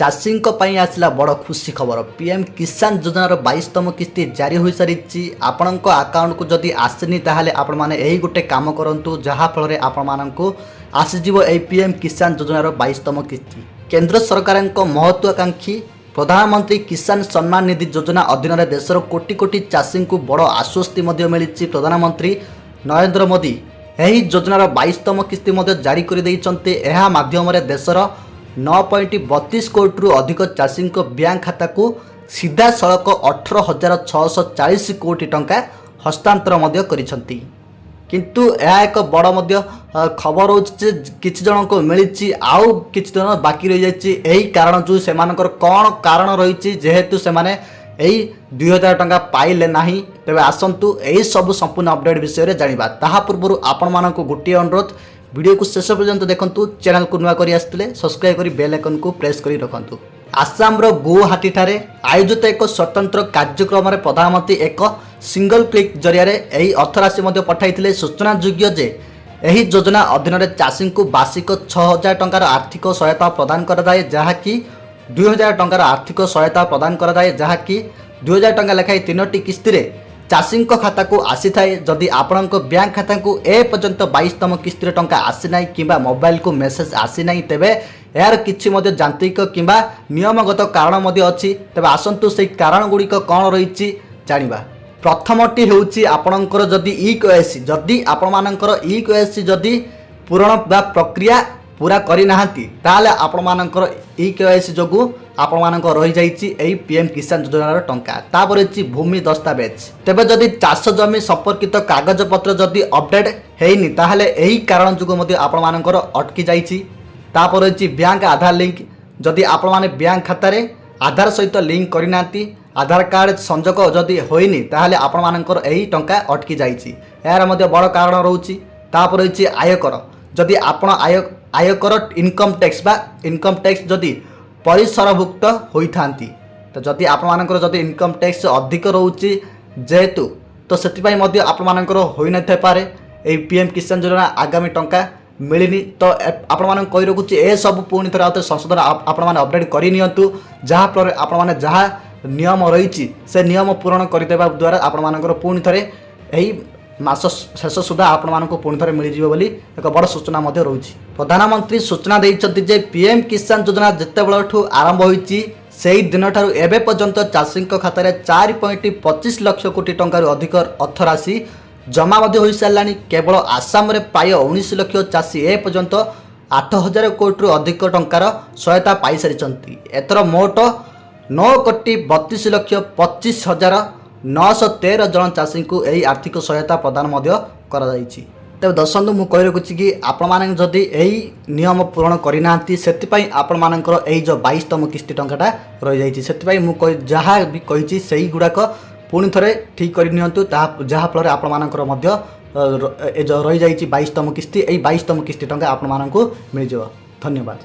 चाषी आसला बड़ खुशी खबर पीएम किसान योजनार 22तम किस्ती जारी हो सारी आपण अकाउंट को जदि आसनी ताहले आपण माने यही गोटे काम करंतु जहाँ फल आपण मानक आसीजिवो ए पीएम किसान योजनार 22तम किस्ती। केंद्र सरकार महत्वाकांक्षी प्रधानमंत्री किसान सम्मान निधि योजना अधीन देशर कोटी कोटी चाषी को बड़ आश्वस्ति मिली। प्रधानमंत्री नरेंद्र मोदी यही योजनार 22तम किस्ती जारी कर माध्यम देशर 9.32 कोटी रु अधिक चाषी बैंक खाता को सीधा सड़क 18,640 कोटी टंका हस्तांतर करिसंती। किंतु यह एक बड़ खबर हो किछि जन को मिली आउ किछि जन बाकी रही जाइछि। एही कारण जो सेमानकर कौन कारण रही जेहेतु से माने यही 2000 टंका पाइले नाही। तेबे आसंतु यही सब संपूर्ण अपडेट विषय जानिबा। ताहा पूर्व आपण मानक गोटे अनुरोध वीडियो को शेष पर्यंत देखंतु। चैनल को नुआ करी आसले सब्सक्राइब करी बेल आइकन को प्रेस करी रखंतु। आसाम रो गुवाहाटी ठारे आयोजित एक स्वतंत्र कार्यक्रम रे प्रधानमंत्री एक सिंगल क्लिक जरिया यही अर्थराशि पठाई। सूचना योग्य जे यही योजना अधीन चाषी को वार्षिक 6000 टंकार आर्थिक सहायता प्रदान कराए जहाँकि 2000 टंकार आर्थिक सहायता प्रदान कराए जहाँकि 2000 टंका लेखाएं 3टी किस्ती चाषी खाता को आसी थाए। जदि आपण बैंक खाता को ए पर्यंत 22तम किस्ती टंका आसी ना कि मोबाइल को मेसेज आसी ना तेबे यार किछि यांत्रिक कि नियमगत कारण अच्छी। तेबे आसंतु से कारण गुड़िक कौन रही जानिबा। प्रथमटी होउछि आपणकर जदि ई-केवाईसी जदि आपण मानकर ई-केवाईसी जदि पूरण बा प्रक्रिया पूरा करि नाहंती ताले आपण मानकर ई-केवाईसी जोगु आपण मानक रही जाइछि एई पीएम किसान योजनार टंका। तापर अछि भूमि दस्तावेज। तेबे जदि चाष जमी संपर्कित कागज पत्र जदि अपडेट हेइनी ताहले एही कारण जोगु मध्ये आपण मानकर अटकी जाइछि। तापर अछि बैंक आधार लिंक जदि आपण माने बैंक खाता रे आधार सहित लिंक करि नांती आधार कार्ड संजोग जदि होइनी ताहले आपण मानकर एही टंका अटकी जाइछि। यार मध्ये बड़ कारण रहउछि। तापर अछि आयकर जदि आपण आयकर इनकम टैक्स जदि परिसरभुक्त होइथांती तो जदि आपण मानकर जदि इनकम टैक्स अधिक रहउछि जेहेतु तो सेतिपई मध्ये आपण मानकर होई न थाइपारे ए पीएम किसान योजना आगामी टंका मिलिनी। तो आपण मान कहि रखुछि ए सब पुणी थरा आते संशोधन आपण मान अपडेट करि नियंतु जहाँ फल आपण मान जहाँ नियम रही से नियम पूरण करदेवा द्वारा आपण मानकर पुणी थरे एही मास शेष सुधा आपण मानक पुणी थरे मिल जिवो बोली एक बड़ सूचना मध्ये रहुछि। प्रधानमंत्री सूचना दैछथि जे पीएम किसान योजना जते बेलठू आरंभ होइछि सेही दिन ठारू एबे पर्यंत चाषी खाता रे 4.25 लाख कोटी टंका अधिक अर्थराशि जमा हो सारानी। केवल आसाम रे प्राय 19 लाख चाषी ए पर्यंत 8000 कोटी अधिक टंकार सहायता पाई सारी। एतर मोट 9,25,25,913 जन चाषी को यही आर्थिक सहायता प्रदान कर। तेज दर्शक मुझे कही रखुच्छी कि आपण मैंने जदि यही नियम पूरण करना आपण मानकर यही जो 22तम किस्ती टंकाटा रही जाइए मुझे जहाँ भी कही से गुड़ाक पुणी थे ठीक करनी जहाँ फल आपण मानकर रही जाइए 22तम किस्ती। यही 22तम किस्ती टंका आपण मानक मिल जाव। धन्यवाद।